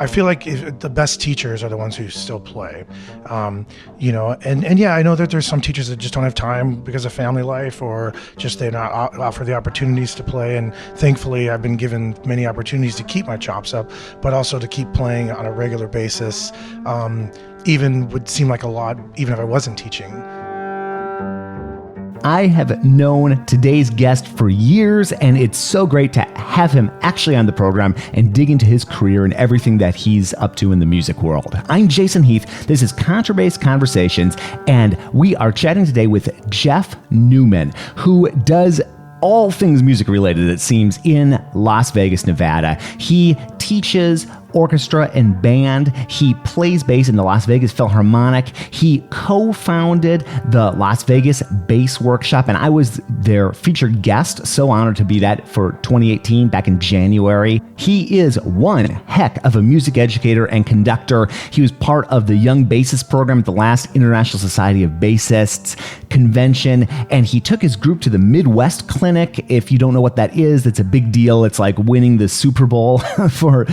I feel like the best teachers are the ones who still play, you know, and yeah, I know that there's some teachers that just don't have time because of family life or just they're not offer the opportunities to play. And thankfully, I've been given many opportunities to keep my chops up, but also to keep playing on a regular basis, even would seem like a lot, even if I wasn't teaching. I have known today's guest for years, and it's so great to have him actually on the program and dig into his career and everything that he's up to in the music world. I'm Jason Heath. This is Contrabass Conversations, and we are chatting today with Geoff Neuman, who does all things music related, it seems, in Las Vegas, Nevada. He teaches orchestra and band. He plays bass in the Las Vegas Philharmonic. He co-founded the Las Vegas Bass Workshop, and I was their featured guest. So honored to be that for 2018, back in January. He is one heck of a music educator and conductor. He was part of the Young Bassist program at the last International Society of Bassists convention, and he took his group to the Midwest Clinic. If you don't know what that is, it's a big deal. It's like winning the Super Bowl for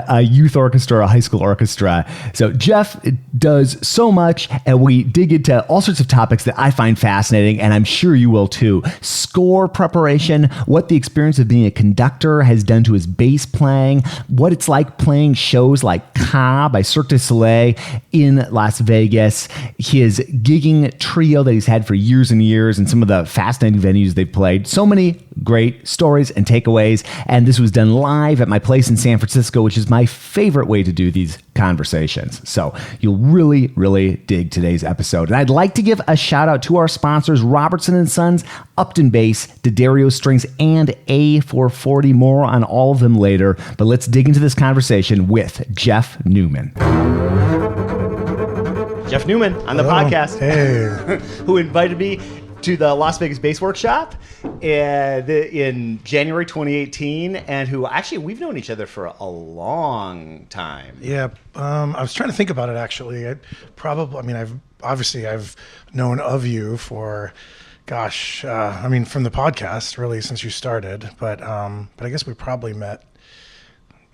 a youth orchestra or a high school orchestra. So Geoff does so much, and we dig into all sorts of topics that I find fascinating, and I'm sure you will too. Score preparation, what the experience of being a conductor has done to his bass playing, what it's like playing shows like Ka by Cirque du Soleil in Las Vegas, his gigging trio that he's had for years and years, and some of the fascinating venues they've played. So many great stories and takeaways, and this was done live at my place in San Francisco, which is my favorite way to do these conversations. So you'll really, really dig today's episode. And I'd like to give a shout out to our sponsors, Robertson & Sons, Upton Bass, D'Addario Strings, and A440. More on all of them later, but let's dig into this conversation with Geoff Neuman. Geoff Neuman on the podcast, who invited me to the Las Vegas Bass Workshop in January 2018, and who actually we've known each other for a long time. Yeah, I was trying to think about it actually. I've known of you for, from the podcast really since you started, but I guess we probably met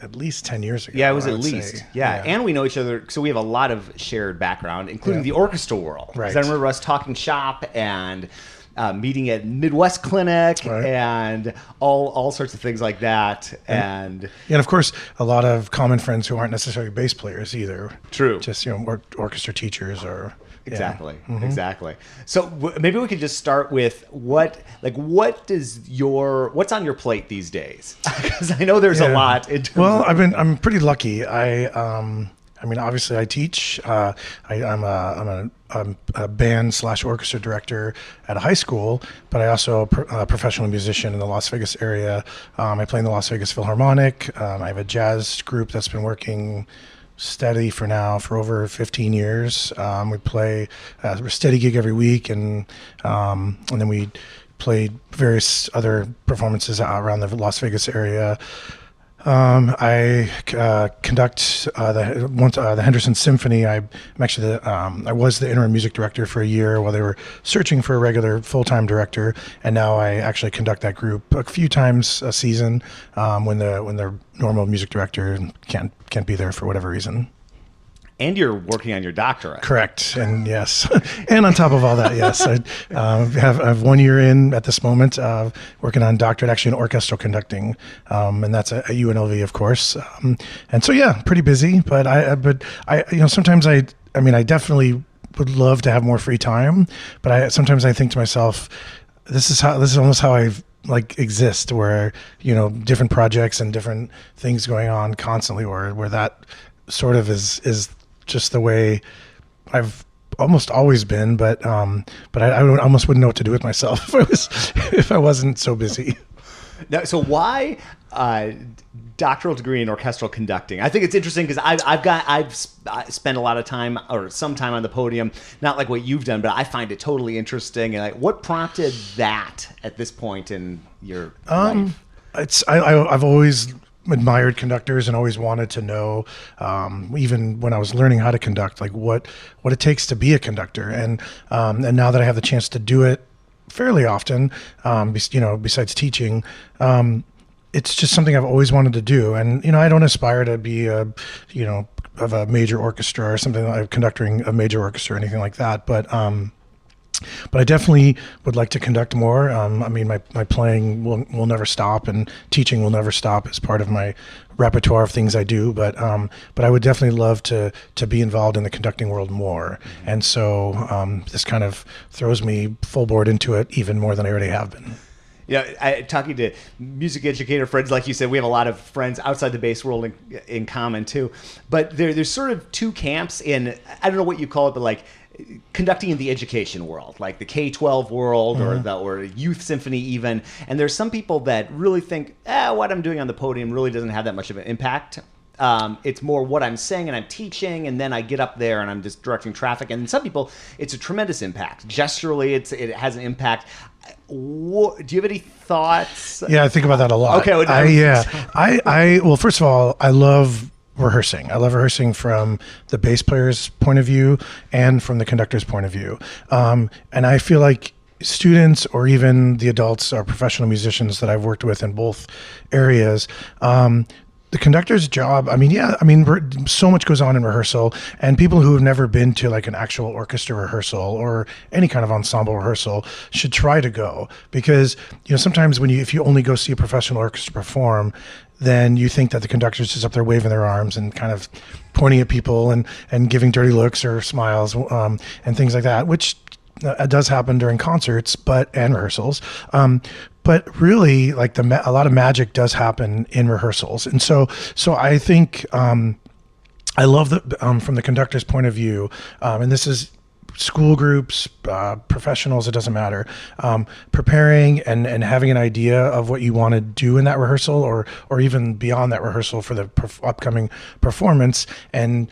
at least 10 years ago. Yeah, it was at least. Yeah, and we know each other, so we have a lot of shared background, including the orchestral world. Right. 'Cause I remember us talking shop and meeting at Midwest Clinic and all sorts of things like that. And of course, a lot of common friends who aren't necessarily bass players either. True. Just, orchestra teachers or... Exactly. Yeah. Mm-hmm. Exactly. So maybe we could just start with what's on your plate these days? Because I know there's a lot. I'm pretty lucky. Obviously I teach. I'm a band / orchestra director at a high school, but I also a professional musician in the Las Vegas area. I play in the Las Vegas Philharmonic. I have a jazz group that's been working steady for over 15 years. We play a steady gig every week, and then we played various other performances around the Las Vegas area. I conduct the Henderson Symphony. I was the interim music director for a year while they were searching for a regular full-time director, and now I actually conduct that group a few times a season when the normal music director can't be there for whatever reason. And you're working on your doctorate. Correct. And yes. And on top of all that, yes, I have 1 year in at this moment, working on doctorate, actually in orchestral conducting. And that's at UNLV, of course. And so, yeah, pretty busy, but sometimes I definitely would love to have more free time, but sometimes I think to myself, this is almost how I exist, where, different projects and different things going on constantly, where that sort of is just the way I've almost always been, but I almost wouldn't know what to do with myself if I wasn't so busy. Now, so why doctoral degree in orchestral conducting? I think it's interesting because I've spent a lot of time or some time on the podium, not like what you've done, but I find it totally interesting. And what prompted that at this point in your life? I've always admired conductors and always wanted to know, even when I was learning how to conduct, what it takes to be a conductor. And now that I have the chance to do it fairly often, besides teaching, it's just something I've always wanted to do. And, I don't aspire to be of a major orchestra or something like conducting a major orchestra or anything like that. But I definitely would like to conduct more. My playing will never stop, and teaching will never stop as part of my repertoire of things I do. But I would definitely love to be involved in the conducting world more. And so this kind of throws me full board into it even more than I already have been. Talking to music educator friends, like you said, we have a lot of friends outside the bass world in common too. But there's sort of two camps in, I don't know what you call it, but like conducting in the education world, like the K-12 world or youth symphony even. And there's some people that really think, what I'm doing on the podium really doesn't have that much of an impact. It's more what I'm saying and I'm teaching, and then I get up there and I'm just directing traffic. And some people, it's a tremendous impact. Gesturally, it has an impact. Do you have any thoughts? Yeah, I think about that a lot. Okay. Well, first of all, I love rehearsing. I love rehearsing from the bass player's point of view and from the conductor's point of view. And I feel like students or even the adults or professional musicians that I've worked with in both areas, the conductor's job, so much goes on in rehearsal, and people who have never been to like an actual orchestra rehearsal or any kind of ensemble rehearsal should try to go, because sometimes if you only go see a professional orchestra perform, then you think that the conductor's just up there waving their arms and kind of pointing at people and giving dirty looks or smiles and things like that, which does happen during concerts and rehearsals. But really, like a lot of magic does happen in rehearsals. And so I think I love that from the conductor's point of view, and this is school groups, professionals, it doesn't matter, preparing and having an idea of what you want to do in that rehearsal or even beyond that rehearsal for the upcoming performance, and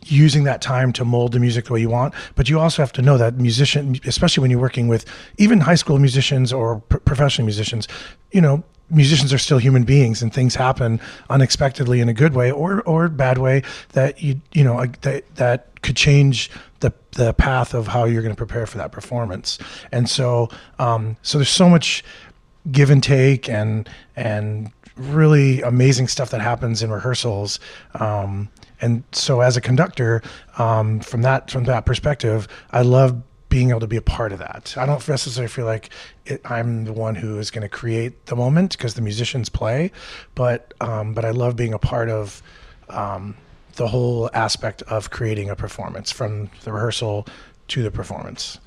using that time to mold the music the way you want. But you also have to know that musician, especially when you're working with even high school musicians or professional musicians, musicians are still human beings, and things happen unexpectedly in a good way or bad way that that could change the path of how you're going to prepare for that performance. And so there's so much give and take and really amazing stuff that happens in rehearsals. And so as a conductor, from that perspective, I love being able to be a part of that. I don't necessarily feel like I'm the one who is going to create the moment, because the musicians play, but I love being a part of the whole aspect of creating a performance, from the rehearsal to the performance.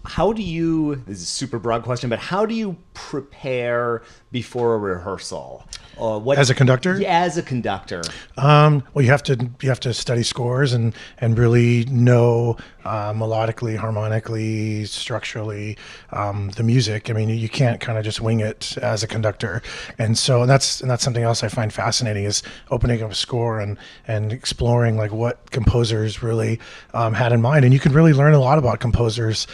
How do you, this is a super broad question, but how do you prepare before a rehearsal? As a conductor? Yeah, as a conductor. Well, you have to study scores and really know melodically, harmonically, structurally the music. I mean, you can't kind of just wing it as a conductor. And so that's something else I find fascinating, is opening up a score and exploring like what composers really had in mind. And you can really learn a lot about composers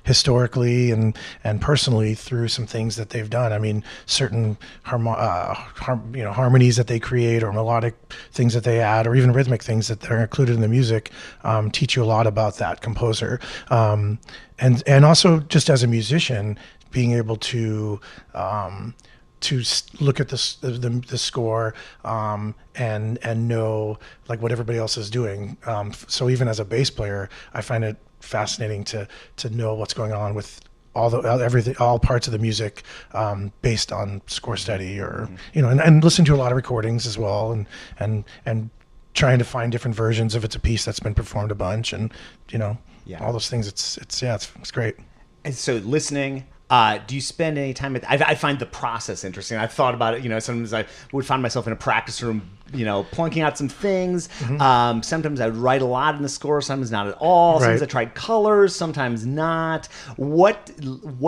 historically and personally through some things that they've done. I mean, certain harmonies that they create, or melodic things that they add, or even rhythmic things that are included in the music, teach you a lot about that composer. And also just as a musician, being able to look at the score and know like what everybody else is doing. So even as a bass player, I find it fascinating to know what's going on with all parts of the music, based on score study, or and listen to a lot of recordings as well, and trying to find different versions if it's a piece that's been performed a bunch, and all those things. It's great. And so listening. Do you spend any time I find the process interesting. I've thought about it. Sometimes I would find myself in a practice room, plunking out some things. Mm-hmm. Sometimes I would write a lot in the score, sometimes not at all. Sometimes I tried colors, sometimes not. What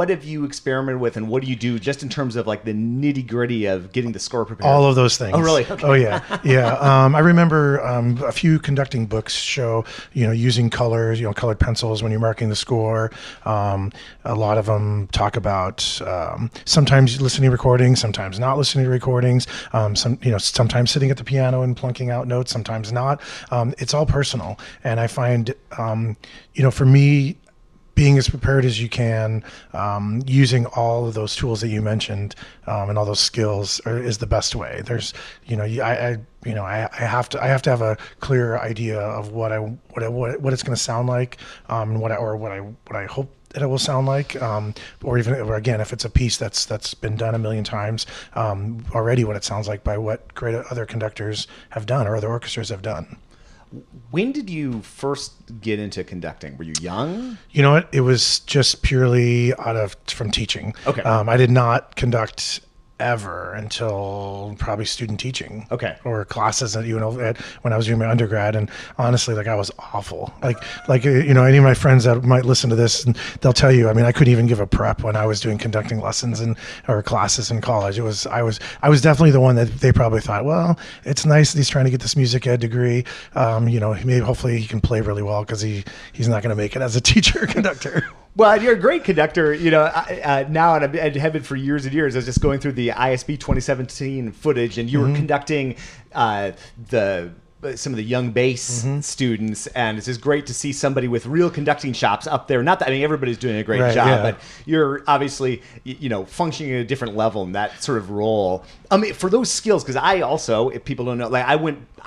have you experimented with, and what do you do just in terms of like the nitty gritty of getting the score prepared? All of those things. Oh, really? Okay. Oh, yeah. Yeah. I remember a few conducting books show, using colors, colored pencils when you're marking the score. A lot of them talk about sometimes listening to recordings, sometimes not listening to recordings, sometimes sitting at the piano and plunking out notes, sometimes not. It's all personal. And I find, for me, being as prepared as you can, using all of those tools that you mentioned, and all those skills is the best way. There's, I have to have a clear idea of what it's going to sound like, and what I hope that it will sound like, or again, if it's a piece that's been done a million times already, what it sounds like by what great other conductors have done or other orchestras have done. When did you first get into conducting? Were you young? You know what? It was just purely from teaching. Okay. I did not conduct ever until probably student teaching. Okay. Or classes that, when I was doing my undergrad. And honestly, I was awful. Any of my friends that might listen to this, and they'll tell you, I couldn't even give a prep when I was doing conducting lessons or classes in college. I was definitely the one that they probably thought, well, it's nice that he's trying to get this music ed degree. Maybe hopefully he can play really well because he's not going to make it as a teacher or conductor. Well, you're a great conductor, now, and I have been for years and years. I was just going through the ISB 2017 footage, and you were conducting some of the young bass students, and it's just great to see somebody with real conducting chops up there. Not that, everybody's doing a great job, but you're obviously, functioning at a different level in that sort of role. For those skills, because I also, if people don't know, I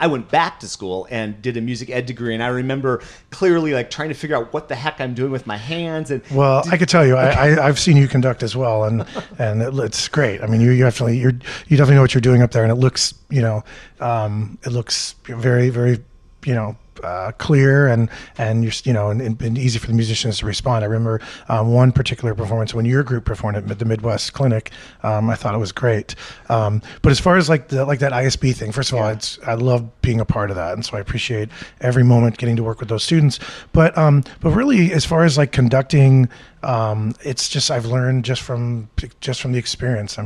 went back to school and did a music ed degree, and I remember clearly trying to figure out what the heck I'm doing with my hands. And I could tell you, I've seen you conduct as well, and it's great. You definitely know what you're doing up there, and it looks it looks very, very clear and and easy for the musicians to respond. I remember one particular performance when your group performed at the Midwest Clinic. I thought it was great. But as far as that ISB thing, first of all, I love being a part of that, and so I appreciate every moment getting to work with those students. But really, as far as conducting, it's just I've learned just from the experience.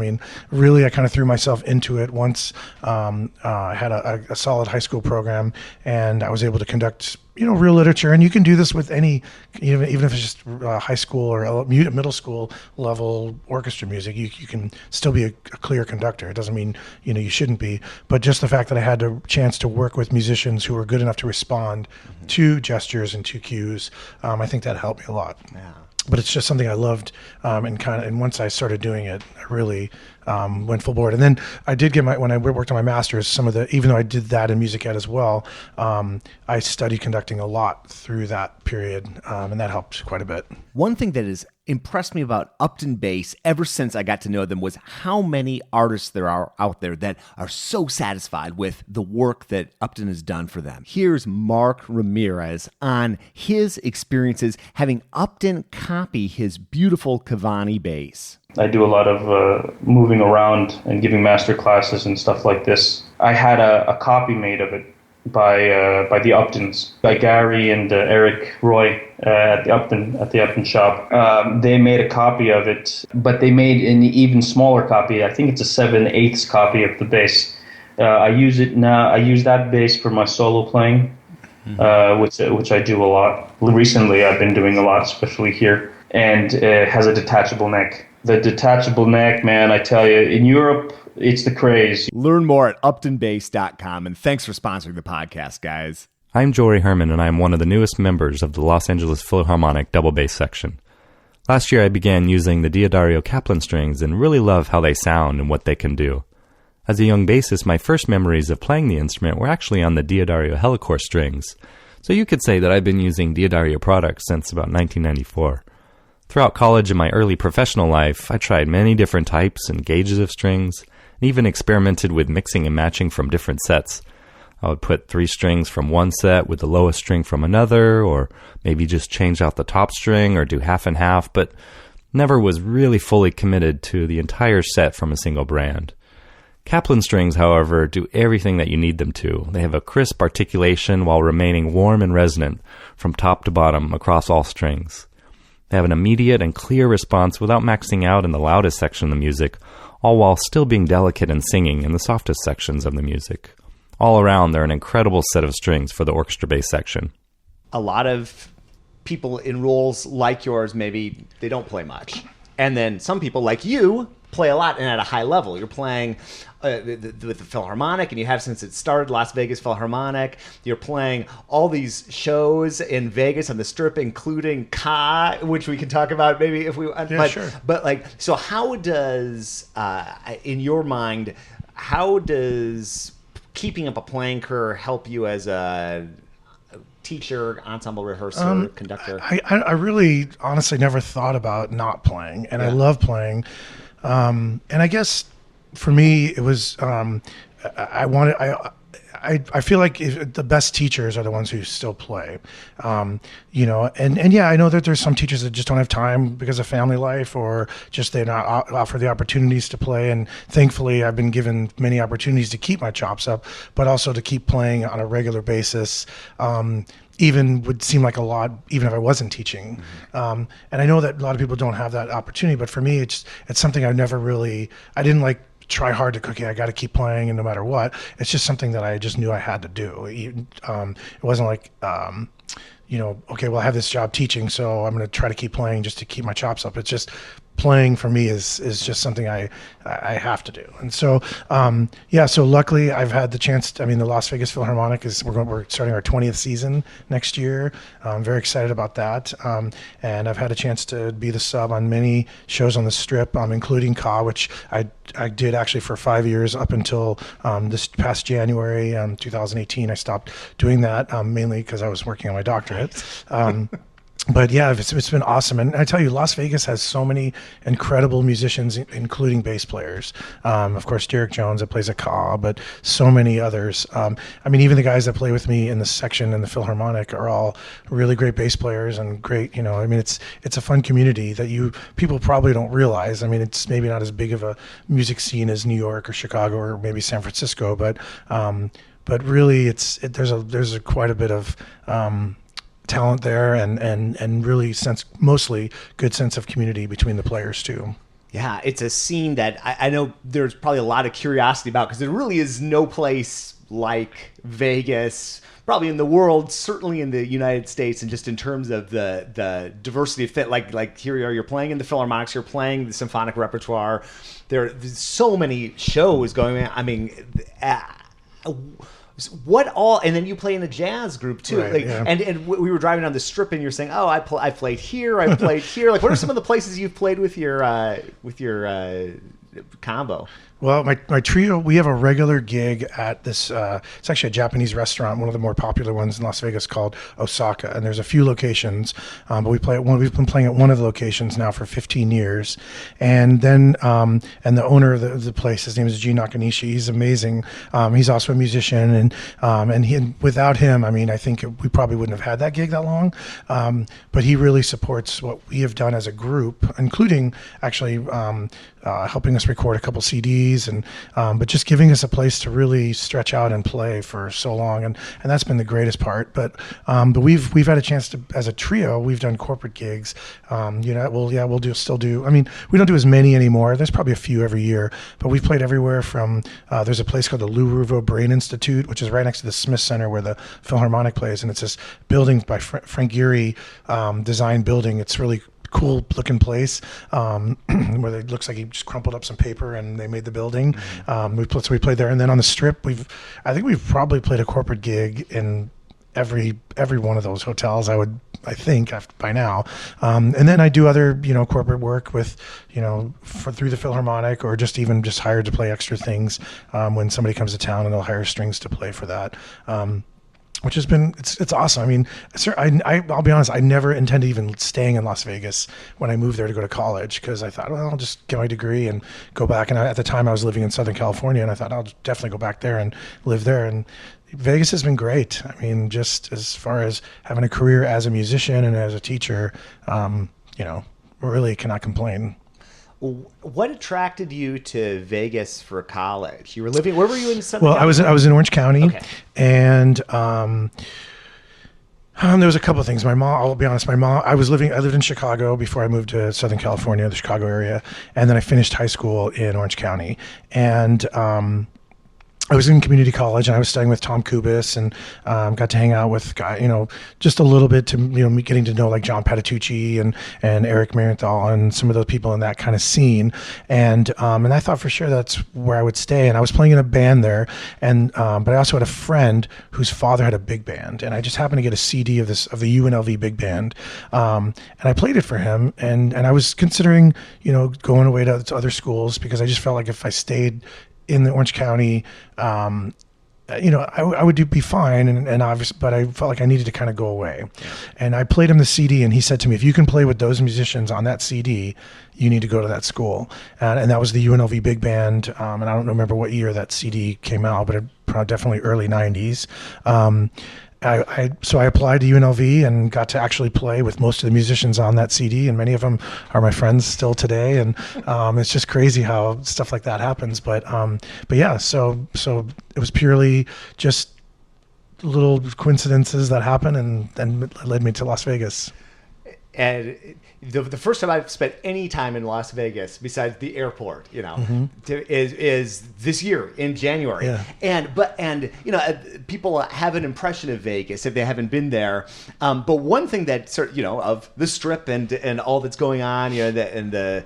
Really, I kind of threw myself into it once. I had a solid high school program, and I was able to conduct real literature, and you can do this with any, even if it's just high school or middle school level orchestra music. You can still be a clear conductor. It doesn't mean you shouldn't be, but just the fact that I had a chance to work with musicians who were good enough to respond to gestures and to cues, I think that helped me a lot. Yeah. But it's just something I loved, and once I started doing it, I really went full board. And then I did when I worked on my master's, even though I did that in music ed as well, I studied conducting a lot through that period, and that helped quite a bit. One thing that has impressed me about Upton Bass ever since I got to know them was how many artists there are out there that are so satisfied with the work that Upton has done for them. Here's Mark Ramirez on his experiences having Upton copy his beautiful Cavani bass. I do a lot of moving around and giving master classes and stuff like this. I had a copy made of it by the Uptons, by Gary and Eric Roy at the Upton shop. They made a copy of it, but they made an even smaller copy. I think it's a 7/8 copy of the bass. I use it now. I use that bass for my solo playing, which I do a lot. Recently, I've been doing a lot, especially here, and it has a detachable neck. The detachable neck, man, I tell you, in Europe, it's the craze. Learn more at uptonbass.com, and thanks for sponsoring the podcast, guys. I'm Jory Herman, and I'm one of the newest members of the Los Angeles Philharmonic double bass section. Last year, I began using the Diodario Kaplan strings and really love how they sound and what they can do. As a young bassist, my first memories of playing the instrument were actually on the Diodario Helicore strings, so you could say that I've been using Diodario products since about 1994. Throughout college and my early professional life, I tried many different types and gauges of strings, and even experimented with mixing and matching from different sets. I would put 3 strings from one set with the lowest string from another, or maybe just change out the top string or do half and half, but never was really fully committed to the entire set from a single brand. Kaplan strings, however, do everything that you need them to. They have a crisp articulation while remaining warm and resonant from top to bottom across all strings. They have an immediate and clear response without maxing out in the loudest section of the music, all while still being delicate and singing in the softest sections of the music. All around, they're an incredible set of strings for the orchestra bass section. A lot of people in roles like yours, maybe they don't play much. And then some people like you play a lot and at a high level. You're playing with the Philharmonic, and you have since it started, Las Vegas Philharmonic. You're playing all these shows in Vegas on the Strip, including Ka, which we can talk about maybe if we. Yeah, sure. But like, so how does, in your mind, how does keeping up a playing career help you as a teacher, ensemble rehearser, conductor? I really honestly never thought about not playing, and I love playing. And I guess for me, it was I feel like the best teachers are the ones who still play, and yeah, I know that there's some teachers that just don't have time because of family life, or just they're not offered the opportunities to play. And thankfully, I've been given many opportunities to keep my chops up, but also to keep playing on a regular basis. Even would seem like a lot, even if I wasn't teaching. And I know that a lot of people don't have that opportunity, but for me, it's something I didn't like try hard to okay, I got to keep playing, and no matter what, it's just something that I just knew I had to do. It wasn't like, okay, well, I have this job teaching, so I'm going to try to keep playing just to keep my chops up. It's just playing for me is just something I have to do. And so, so luckily I've had the chance the Las Vegas Philharmonic we're starting our 20th season next year. I'm very excited about that. And I've had a chance to be the sub on many shows on the Strip, including Ka, which I did actually for 5 years up until this past January, 2018. I stopped doing that, mainly because I was working on my doctorate. But yeah, it's been awesome. And I tell you, Las Vegas has so many incredible musicians, including bass players. Of course, Derek Jones that plays a Ka, but so many others. Even the guys that play with me in the section in the Philharmonic are all really great bass players and great, it's a fun community that people probably don't realize. It's maybe not as big of a music scene as New York or Chicago or maybe San Francisco, but really there's quite a bit of talent there, and really mostly good sense of community between the players too. Yeah, it's a scene that I know there's probably a lot of curiosity about, because there really is no place like Vegas, probably in the world, certainly in the United States, and just in terms of the diversity of fit. Like here you are, you're playing in the Philharmonics, you're playing the symphonic repertoire. There's so many shows going on. What all, and then you play in a jazz group too, right, yeah. and we were driving down the Strip, and you're saying, "Oh, I played here, I played here." Like, what are some of the places you've played with your combo? Well, my trio, we have a regular gig at this, it's actually a Japanese restaurant, one of the more popular ones in Las Vegas, called Osaka. And there's a few locations, but we've been playing at one of the locations now for 15 years. And then, and the owner of the place, his name is G Nakanishi. He's amazing. He's also a musician. And without him, I think we probably wouldn't have had that gig that long. But he really supports what we have done as a group, including actually helping us record a couple CDs, but just giving us a place to really stretch out and play for so long, and that's been the greatest part. But we've had a chance to, as a trio, we've done corporate gigs. We'll still do. We don't do as many anymore. There's probably a few every year, but we've played everywhere from. There's a place called the Lou Ruvo Brain Institute, which is right next to the Smith Center where the Philharmonic plays, and it's this building by Frank Gehry designed building. It's really cool looking place, where it looks like he just crumpled up some paper and they made the building. We played there, and then on the Strip, I think we've probably played a corporate gig in every one of those hotels. I think by now, and then I do other corporate work with through the Philharmonic, or just hired to play extra things when somebody comes to town, and they'll hire strings to play for that. Which has been, it's awesome. I'll be honest, I never intended even staying in Las Vegas when I moved there to go to college, because I thought, well, I'll just get my degree and go back. And at the time I was living in Southern California, and I thought I'll definitely go back there and live there. And Vegas has been great. Just as far as having a career as a musician and as a teacher, really cannot complain. What attracted you to Vegas for college? You were living, where were you in Southern Well, California? I was in Orange County, okay. And there was a couple of things. My mom, I'll be honest, I lived in Chicago before I moved to Southern California, the Chicago area, and then I finished high school in Orange County. And I was in community college and I was studying with Tom Kubis and got to hang out with just a little bit to me getting to know like John Patitucci and Eric Marienthal and some of those people in that kind of scene, and I thought for sure that's where I would stay. And I was playing in a band there, and but I also had a friend whose father had a big band, and I just happened to get a CD of the UNLV big band, and I played it for him, and I was considering going away to other schools because I just felt like if I stayed in the Orange County, I would be fine, and obviously, but I felt like I needed to kind of go away. And I played him the CD, and he said to me, if you can play with those musicians on that CD, you need to go to that school. And that was the UNLV big band, and I don't remember what year that CD came out, but definitely early 90s. So I applied to UNLV and got to actually play with most of the musicians on that CD, and many of them are my friends still today. And it's just crazy how stuff like that happens. But yeah, so it was purely just little coincidences that happened and led me to Las Vegas. And the first time I've spent any time in Las Vegas besides the airport, is this year in January. Yeah. And people have an impression of Vegas if they haven't been there. But one thing that of the Strip and all that's going on, and the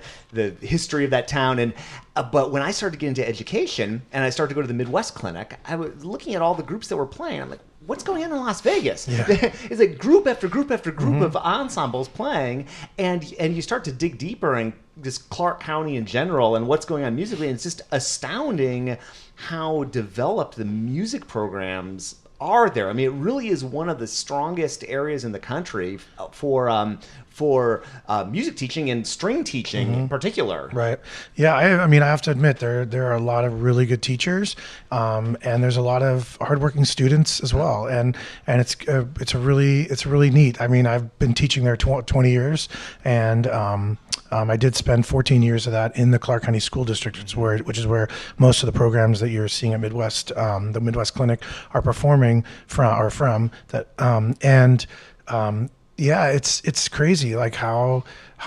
history of that town, but when I started to get into education and I started to go to the Midwest Clinic, I was looking at all the groups that were playing. I'm like, what's going on in Las Vegas? Yeah. It's like group after group after group of ensembles playing, and you start to dig deeper in just Clark County in general and what's going on musically, and it's just astounding how developed the music programs are there. I mean, it really is one of the strongest areas in the country for music teaching and string teaching in particular. Right. Yeah. I mean, I have to admit there are a lot of really good teachers, and there's a lot of hardworking students as well. And it's really neat. I mean, I've been teaching there 20 years, and I did spend 14 years of that in the Clark County School District, which is where most of the programs that you're seeing at Midwest, the Midwest Clinic, are performing from that. Yeah, it's crazy, like how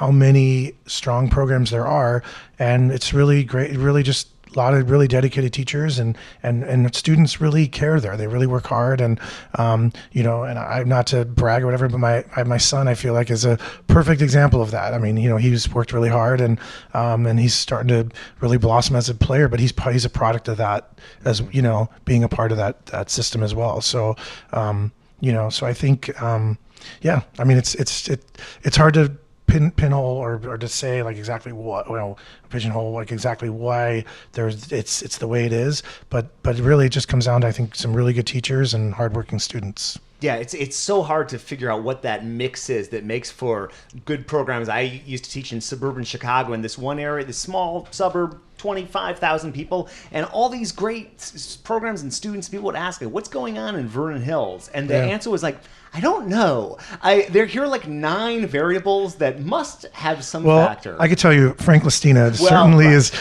many strong programs there are, and it's really great. Really, just a lot of really dedicated teachers, and students really care there. They really work hard, and and I'm not to brag or whatever, but my son, I feel like, is a perfect example of that. I mean, he's worked really hard, and he's starting to really blossom as a player. But he's a product of that, as being a part of that system as well. So so I think. Yeah, I mean, it's hard to pinhole or to say like exactly what, pigeonhole like exactly why it's the way it is, but it really just comes down to, I think, some really good teachers and hardworking students. Yeah, it's so hard to figure out what that mix is that makes for good programs. I used to teach in suburban Chicago in this one area, this small suburb, 25,000 people, and all these great programs and students. People would ask me, what's going on in Vernon Hills? And the answer was like, I don't know. Here are like 9 variables that must have some factor. I could tell you, Frank Listina certainly is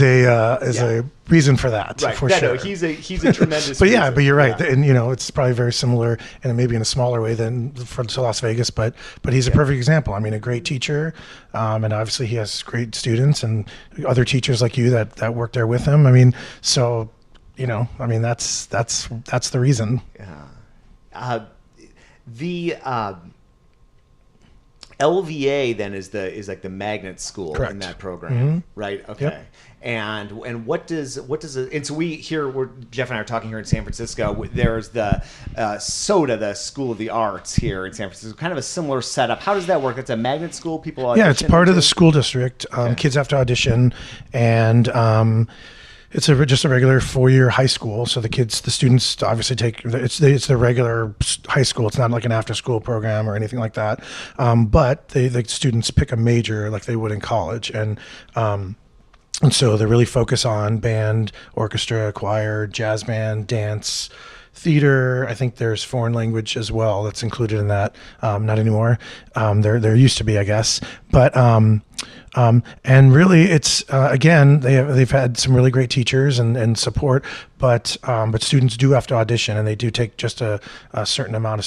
a reason for that, for sure. No, he's a tremendous. But but you're right, and it's probably very similar, and maybe in a smaller way than to Las Vegas. But he's a perfect example. I mean, a great teacher, and obviously he has great students and other teachers like you that work there with him. I mean, so I mean that's the reason. Yeah. The LVA then is like the magnet school. Correct. In that program, right? Okay. Yep. And what does and so we're Jeff and I are talking here in San Francisco. There's the SOTA, the School of the Arts here in San Francisco. Kind of a similar setup. How does that work? It's a magnet school. People audition. Yeah, it's part of the school district. Kids have to audition, and it's just a regular 4-year high school. So the students obviously take it's the regular high school. It's not like an after-school program or anything like that. But the students pick a major like they would in college, and so they really focus on band, orchestra, choir, jazz band, dance, theater. I think there's foreign language as well that's included in that. Not anymore. There used to be, I guess. But and really, it's again they've had some really great teachers and support, but students do have to audition, and they do take just a certain amount of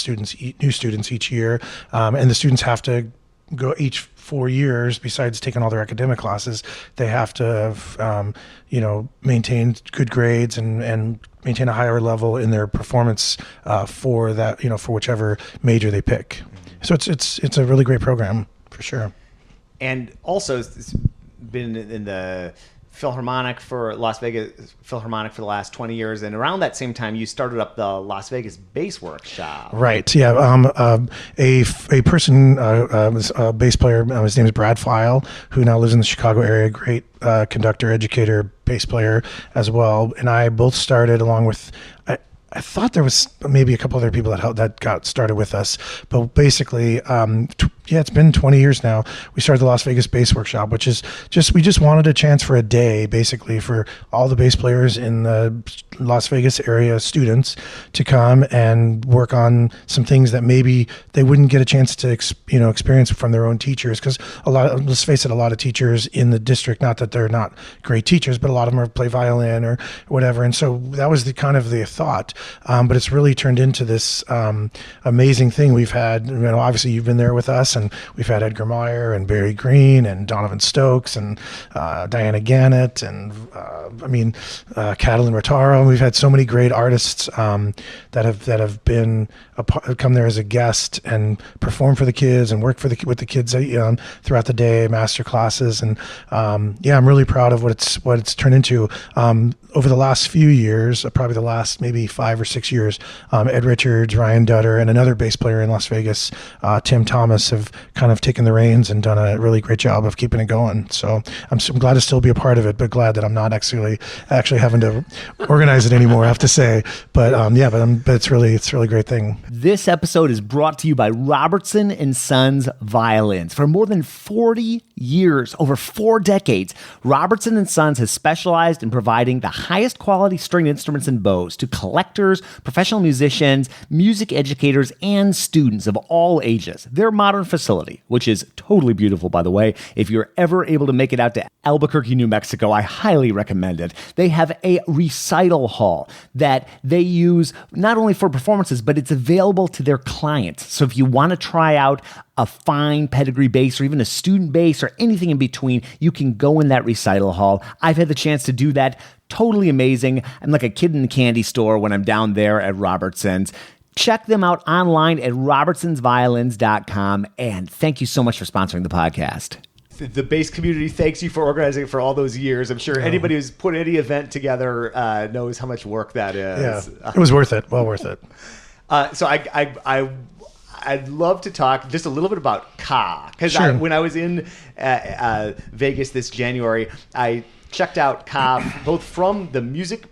new students each year, and the students have to go each 4 years, besides taking all their academic classes, they have to have, maintain good grades and maintain a higher level in their performance for that, for whichever major they pick. So it's a really great program for sure. And also, it's been in the Las Vegas Philharmonic for the last 20 years, and around that same time, you started up the Las Vegas Bass Workshop. Right. Yeah. A person, a bass player. His name is Brad Pfeil, who now lives in the Chicago area. Great conductor, educator, bass player as well. And I both started along with. I thought there was maybe a couple other people that got started with us, but basically, it's been 20 years now. We started the Las Vegas Bass Workshop, which is we just wanted a chance for a day, basically, for all the bass players in the Las Vegas area, students, to come and work on some things that maybe they wouldn't get a chance to experience from their own teachers. Because let's face it, a lot of teachers in the district, not that they're not great teachers, but a lot of them play violin or whatever. And so that was the thought. But it's really turned into this amazing thing. We've had, obviously you've been there with us, and we've had Edgar Meyer and Barry Green and Donovan Stokes and Diana Gannett and Catalin Rotaro. We've had so many great artists that have been come there as a guest and perform for the kids and work with the kids throughout the day, master classes, and I'm really proud of what it's turned into. Over the last few years, probably the last maybe 5 or 6 years, Ed Richards, Ryan Dutter, and another bass player in Las Vegas, Tim Thomas, have kind of taken the reins and done a really great job of keeping it going. So I'm glad to still be a part of it, but glad that I'm not actually having to organize it anymore, I have to say. But it's a really great thing. This episode is brought to you by Robertson and Sons Violins. For more than 40 years, over 4 decades, Robertson and Sons has specialized in providing the highest quality stringed instruments and bows to collectors, professional musicians, music educators, and students of all ages. Their modern facility, which is totally beautiful, by the way, if you're ever able to make it out to Albuquerque, New Mexico, I highly recommend it. They have a recital hall that they use not only for performances, but it's available to their clients. So if you want to try out a fine pedigree bass or even a student bass or anything in between, you can go in that recital hall. I've had the chance to do that. Totally amazing. I'm like a kid in the candy store when I'm down there at Robertson's. Check them out online at robertsonsviolins.com. And thank you so much for sponsoring the podcast. The bass community thanks you for organizing it for all those years. I'm sure anybody who's put any event together knows how much work that is. Yeah, it was worth it. Well worth it. So I'd love to talk just a little bit about Ka, because Sure. when I was in Vegas this January, I checked out Ka both from the music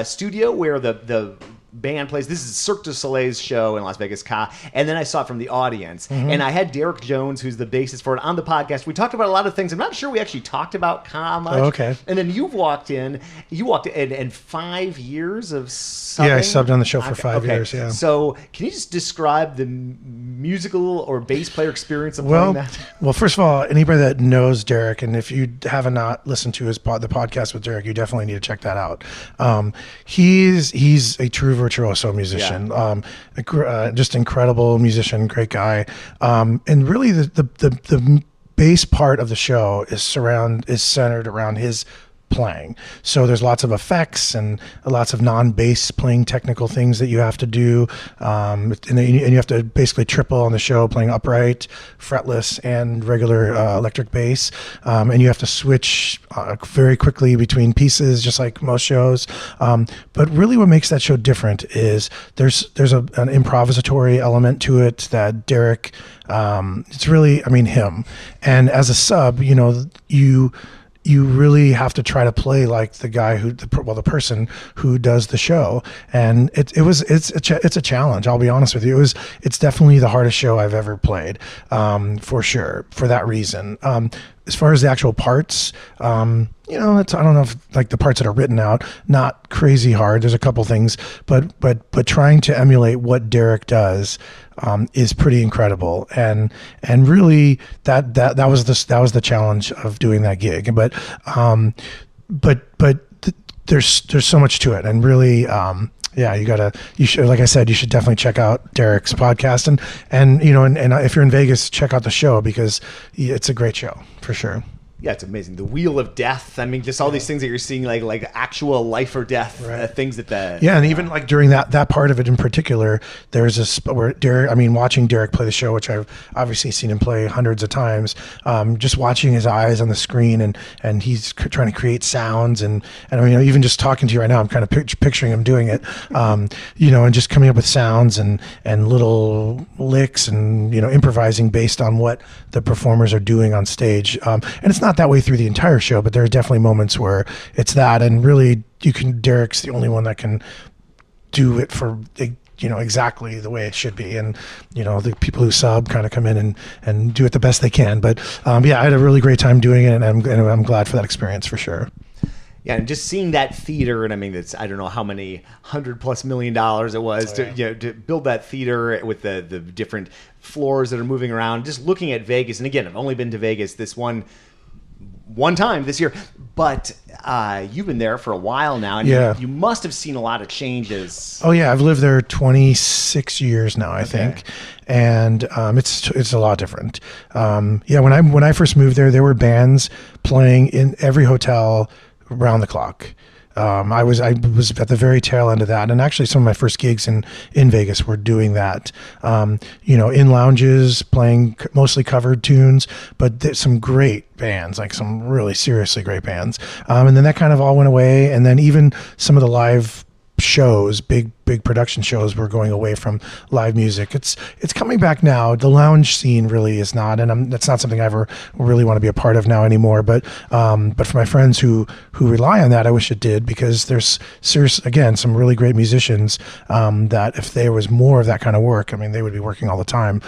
studio where the band plays. This is Cirque du Soleil's show in Las Vegas, Ka, and then I saw it from the audience. Mm-hmm. And I had Derek Jones, who's the bassist for it, on the podcast. We talked about a lot of things. I'm not sure we actually talked about Ka much. Oh, okay. And then you walked in and 5 years of subbing? Yeah, I subbed on the show for 5 years, yeah. So can you just describe the musical or bass player experience of playing that? Well, first of all, anybody that knows Derek, and if you have not listened to the podcast with Derek, you definitely need to check that out. He's a true virtuoso musician, just incredible musician, great guy, and really the bass part of the show is centered around his playing. So there's lots of effects and lots of non-bass playing technical things that you have to do, and you have to basically triple on the show, playing upright, fretless, and regular electric bass, and you have to switch very quickly between pieces, just like most shows. But really, what makes that show different is there's an improvisatory element to it that Derek. It's really, him, and as a sub, you really have to try to play like the guy the person who does the show, and it's a challenge. I'll be honest with you. It's definitely the hardest show I've ever played, for sure. For that reason, as far as the actual parts, I don't know if like the parts that are written out, not crazy hard. There's a couple things, but trying to emulate what Derek does is pretty incredible, and really that was the challenge of doing that gig. But there's so much to it, and really Yeah, you should, like I said, you should definitely check out Derek's podcast, and if you're in Vegas, check out the show, because it's a great show for sure. Yeah, it's amazing. The Wheel of Death. I mean, just all these things that you're seeing, like actual life or death things that and even like during that part of it in particular, there's where watching Derek play the show, which I've obviously seen him play hundreds of times. Just watching his eyes on the screen, and he's trying to create sounds, and I mean, even just talking to you right now, I'm kind of picturing him doing it, and just coming up with sounds and little licks, and improvising based on what the performers are doing on stage. And it's not that way through the entire show, but there are definitely moments where it's that, and really Derek's the only one that can do it for exactly the way it should be, and the people who sub kind of come in and do it the best they can. But I had a really great time doing it, and I'm glad for that experience for sure. Yeah, and just seeing that theater, and I mean, I don't know how many $100+ million it was to build that theater with the different floors that are moving around. Just looking at Vegas, and again, I've only been to Vegas this one time this year, but you've been there for a while now, and you must have seen a lot of changes. Oh yeah, I've lived there 26 years now, I think, and it's a lot different. When I first moved there were bands playing in every hotel around the clock. I was at the very tail end of that, and actually some of my first gigs in Vegas were doing that. In lounges, playing mostly covered tunes, but there's some great bands, like some really seriously great bands. And then that kind of all went away, and then even some of the live shows, big production shows, were going away from live music. It's coming back now. The lounge scene really is not, and that's not something I ever really want to be a part of now anymore. But for my friends who rely on that, I wish it did, because there's some really great musicians that if there was more of that kind of work, I mean, they would be working all the time.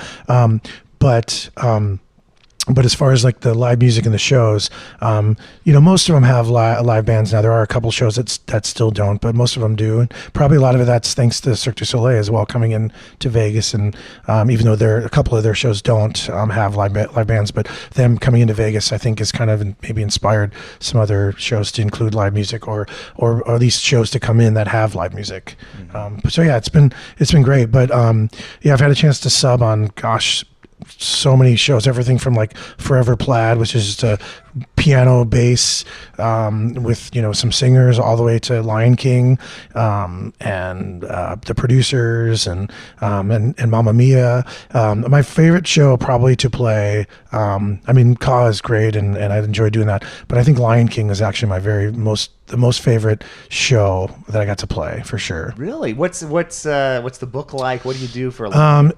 But as far as like the live music and the shows, most of them have live bands now. There are a couple shows that still don't, but most of them do. And probably a lot of it, that's thanks to Cirque du Soleil as well, coming in to Vegas. And even though a couple of their shows don't have live bands, but them coming into Vegas, I think, has kind of maybe inspired some other shows to include live music, or at least shows to come in that have live music. Mm-hmm. It's been great. But I've had a chance to sub on, so many shows, everything from like Forever Plaid, which is just a piano bass with some singers, all the way to Lion King, and the producers, and Mamma Mia. My favorite show probably to play, Ka is great, and I enjoy doing that, but I think Lion King is actually my the most favorite show that I got to play, for sure. Really? What's the book like? What do you do for the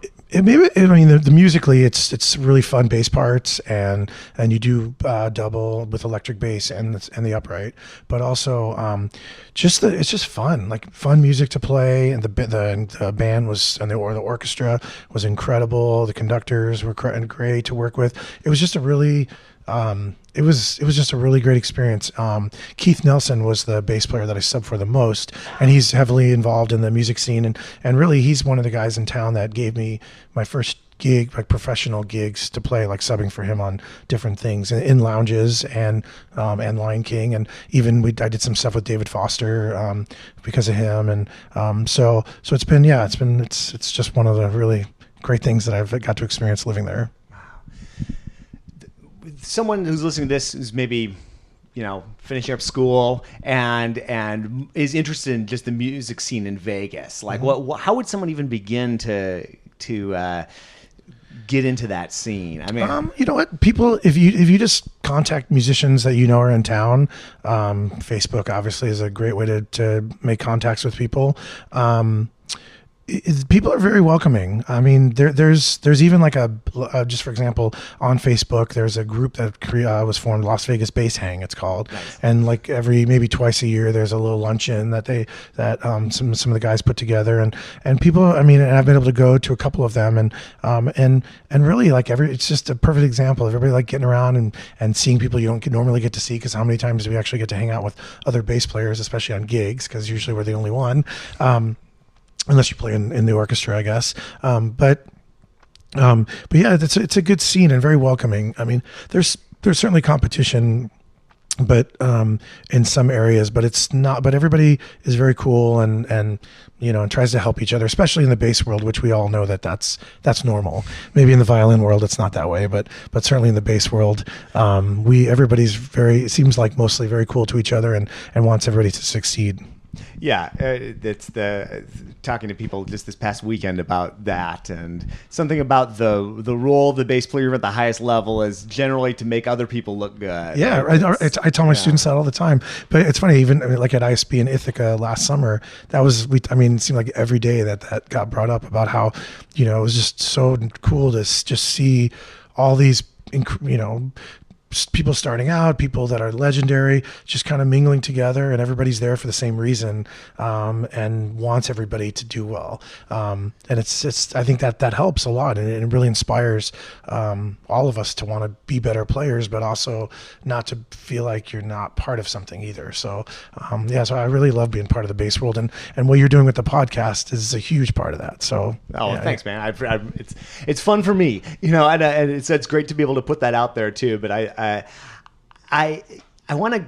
musically, it's really fun bass parts, and you do double with electric bass and the upright, but also it's just fun, like fun music to play, and the band was, and the orchestra was incredible. The conductors were great to work with. It was just a really it was just a really great experience. Keith Nelson was the bass player that I subbed for the most, and he's heavily involved in the music scene, and really he's one of the guys in town that gave me my first gig, like professional gigs, to play, like subbing for him on different things in lounges and Lion King, and even I did some stuff with David Foster because of him, and so it's just one of the really great things that I've got to experience living there. Someone who's listening to this is maybe, finishing up school and is interested in just the music scene in Vegas. Like, how would someone even begin to get into that scene? I mean, you know what? People, if you just contact musicians that are in town, Facebook obviously is a great way to make contacts with people. People are very welcoming. I mean, there's even like just for example, on Facebook, there's a group that was formed, Las Vegas Bass Hang, it's called. Nice. And like maybe twice a year, there's a little luncheon that some of the guys put together, and people. I mean, and I've been able to go to a couple of them, and really like it's just a perfect example of everybody like getting around and seeing people you don't normally get to see, because how many times do we actually get to hang out with other bass players, especially on gigs, because usually we're the only one. Unless you play in the orchestra, I guess. But yeah, it's a good scene and very welcoming. I mean, there's certainly competition but in some areas, but it's not. But everybody is very cool and and tries to help each other, especially in the bass world, which we all know that's normal. Maybe in the violin world, it's not that way, but certainly in the bass world, everybody's it seems like mostly very cool to each other and wants everybody to succeed. Yeah, it's talking to people just this past weekend about that, and something about the role of the bass player at the highest level is generally to make other people look good. Yeah, I tell my students that all the time. But it's funny, even like at ISB in Ithaca last summer, it seemed like every day that got brought up about how it was just so cool to just see all these people starting out, people that are legendary, just kind of mingling together, and everybody's there for the same reason, and wants everybody to do well. And it's I think that helps a lot, and it really inspires all of us to want to be better players, but also not to feel like you're not part of something either. So so I really love being part of the bass world, and what you're doing with the podcast is a huge part of that. So thanks, man. It's fun for me, and it's great to be able to put that out there too. But I want to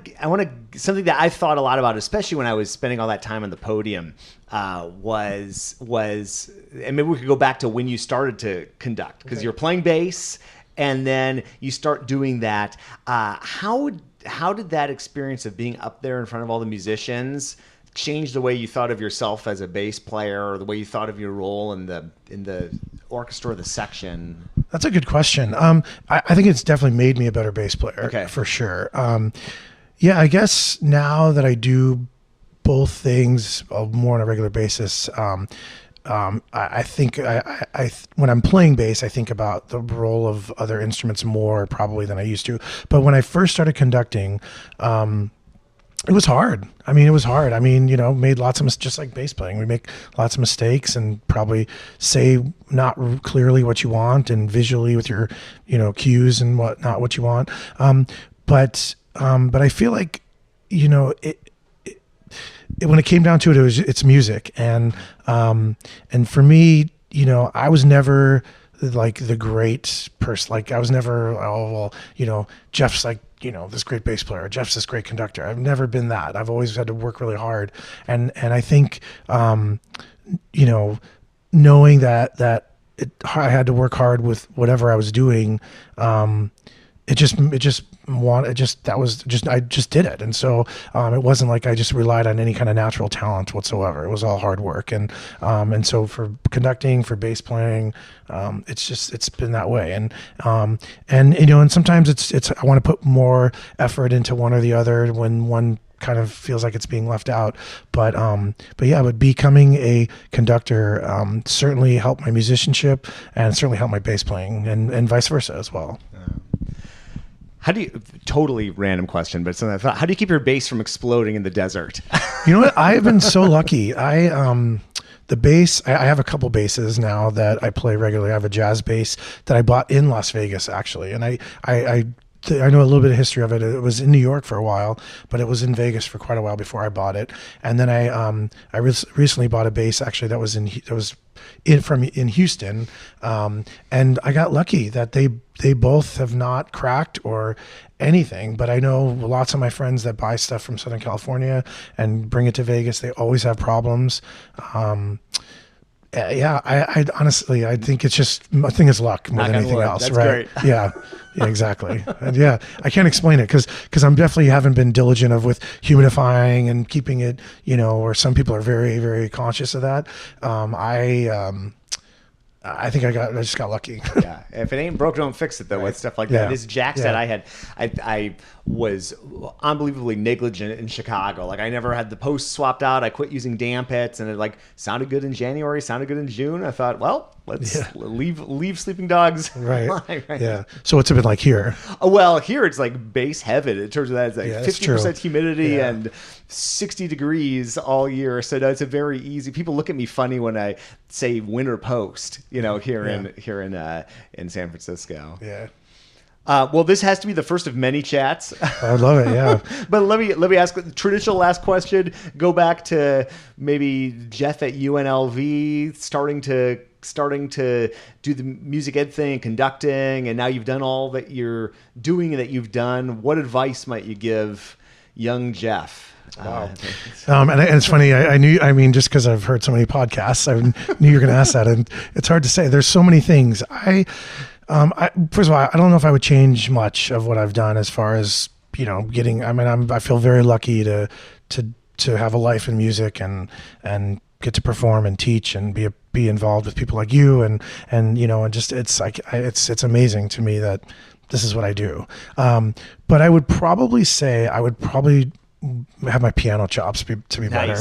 something that I've thought a lot about, especially when I was spending all that time on the podium, was and maybe we could go back to when you started to conduct, because you're playing bass and then you start doing that. How did that experience of being up there in front of all the musicians change the way you thought of yourself as a bass player, or the way you thought of your role in the orchestra or the section? That's a good question. I think it's definitely made me a better bass player, for sure. I guess now that I do both things more on a regular basis, I think when I'm playing bass, I think about the role of other instruments more probably than I used to. But when I first started conducting, it was hard. Made lots of just like bass playing. We make lots of mistakes and probably say not clearly what you want, and visually with your, cues and not what you want. But I feel like, when it came down to it, it's music, and for me, I was never like the great person. Like I was never, Geoff's like, this great bass player, Geoff's this great conductor. I've never been that. I've always had to work really hard. And I think, knowing that I had to work hard with whatever I was doing, I just did it. And so, it wasn't like I just relied on any kind of natural talent whatsoever. It was all hard work. And so for conducting, for bass playing, it's been that way. And sometimes it's, I want to put more effort into one or the other when one kind of feels like it's being left out. But becoming a conductor, certainly helped my musicianship and certainly helped my bass playing and vice versa as well. How do you, totally random question, but something I thought, how do you keep your bass from exploding in the desert? You know what? I've been so lucky. The bass, I have a couple basses now that I play regularly. I have a jazz bass that I bought in Las Vegas, actually. And I know a little bit of history of it. It was in New York for a while, but it was in Vegas for quite a while before I bought it. And then I recently bought a bass, actually, that was in Houston, and I got lucky that they both have not cracked or anything. But I know lots of my friends that buy stuff from Southern California and bring it to Vegas. They always have problems. I honestly, I think it's luck more than anything else. That's right? Great. Yeah, exactly. And I can't explain it because I'm definitely haven't been diligent with humidifying and keeping it, or some people are very, very conscious of that. I think I just got lucky. Yeah. If it ain't broke, don't fix it, though, with stuff like that. This jack set I was unbelievably negligent in Chicago. Like, I never had the posts swapped out. I quit using damp hits, and it sounded good in January, sounded good in June. I thought, well, let's leave sleeping dogs. Right. Yeah. So what's it been like here? Well, here it's like bass heaven in terms of that. It's like 50% humidity and 60 degrees all year. So no, it's a very easy. People look at me funny when I say winter post, here in San Francisco. Yeah. Well, this has to be the first of many chats. I would love it, yeah. But let me ask the traditional last question. Go back to maybe Geoff at UNLV starting to starting to do the music ed thing, conducting, and now you've done all that you're doing and that you've done. What advice might you give young Geoff? Wow. And it's funny. I knew, just because I've heard so many podcasts, I knew you were going to ask that. And it's hard to say. There's so many things. First of all, I don't know if I would change much of what I've done as far as, I feel very lucky to have a life in music and get to perform and teach and be involved with people like you. And just, it's like, it's amazing to me that this is what I do. But I would probably say, have my piano chops to be better.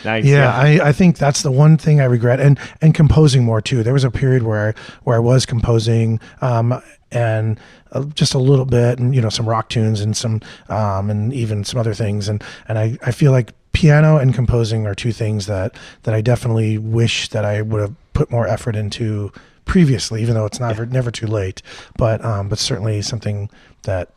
Nice. Yeah, I think that's the one thing I regret, and composing more too. There was a period where I was composing, and just a little bit, and some rock tunes and some and even some other things, and I feel like piano and composing are two things that I definitely wish that I would have put more effort into previously, even though it's never too late. But certainly something that.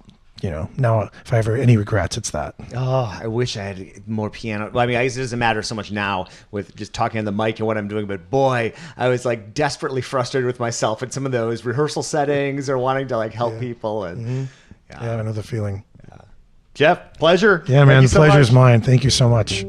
Now if I ever any regrets, it's that. Oh, I wish I had more piano. Well, I guess it doesn't matter so much now with just talking on the mic and what I'm doing, but boy, I was like desperately frustrated with myself at some of those rehearsal settings or wanting to like help people. And I know the feeling. Yeah. Geoff, pleasure. Yeah, man, the pleasure is mine. Thank you so much.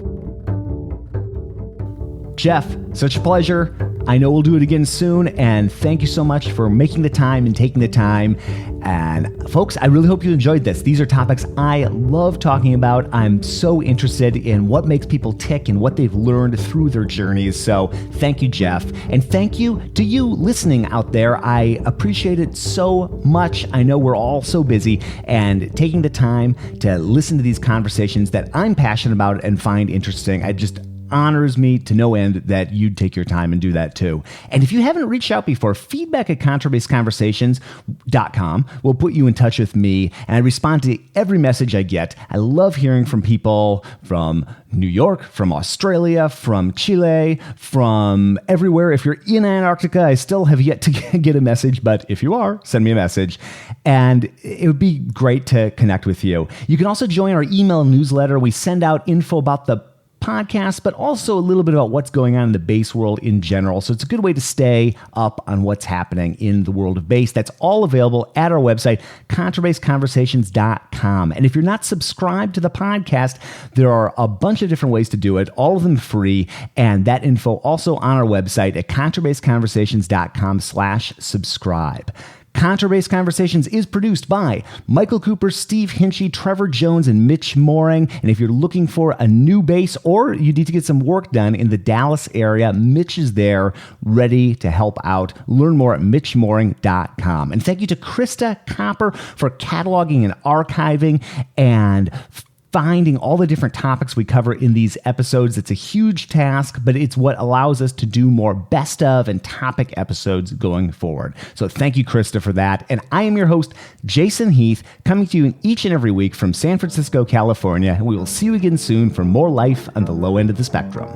Geoff, such a pleasure. I know we'll do it again soon, and thank you so much for making the time and taking the time. And folks, I really hope you enjoyed this. These are topics I love talking about. I'm so interested in what makes people tick and what they've learned through their journeys. So thank you, Geoff. And thank you to you listening out there. I appreciate it so much. I know we're all so busy, and taking the time to listen to these conversations that I'm passionate about and find interesting, I just honors me to no end that you'd take your time and do that too. And if you haven't reached out before, feedback@contrabassconversations.com will put you in touch with me, and I respond to every message I get. I love hearing from people from New York, from Australia, from Chile, from everywhere. If you're in Antarctica, I still have yet to get a message, but if you are, send me a message. And it would be great to connect with you. You can also join our email newsletter. We send out info about the podcast, but also a little bit about what's going on in the bass world in general. So it's a good way to stay up on what's happening in the world of bass. That's all available at our website, contrabassconversations.com. And if you're not subscribed to the podcast, there are a bunch of different ways to do it, all of them free. And that info also on our website at contrabassconversations.com/subscribe. Contrabass Conversations is produced by Michael Cooper, Steve Hinchy, Trevor Jones, and Mitch Mooring. And if you're looking for a new bass or you need to get some work done in the Dallas area, Mitch is there ready to help out. Learn more at mitchmooring.com. And thank you to Krista Copper for cataloging and archiving and finding all the different topics we cover in these episodes. It's a huge task, but it's what allows us to do more best of and topic episodes going forward. So thank you, Krista, for that. And I am your host, Jason Heath, coming to you each and every week from San Francisco, California. And we will see you again soon for more life on the low end of the spectrum.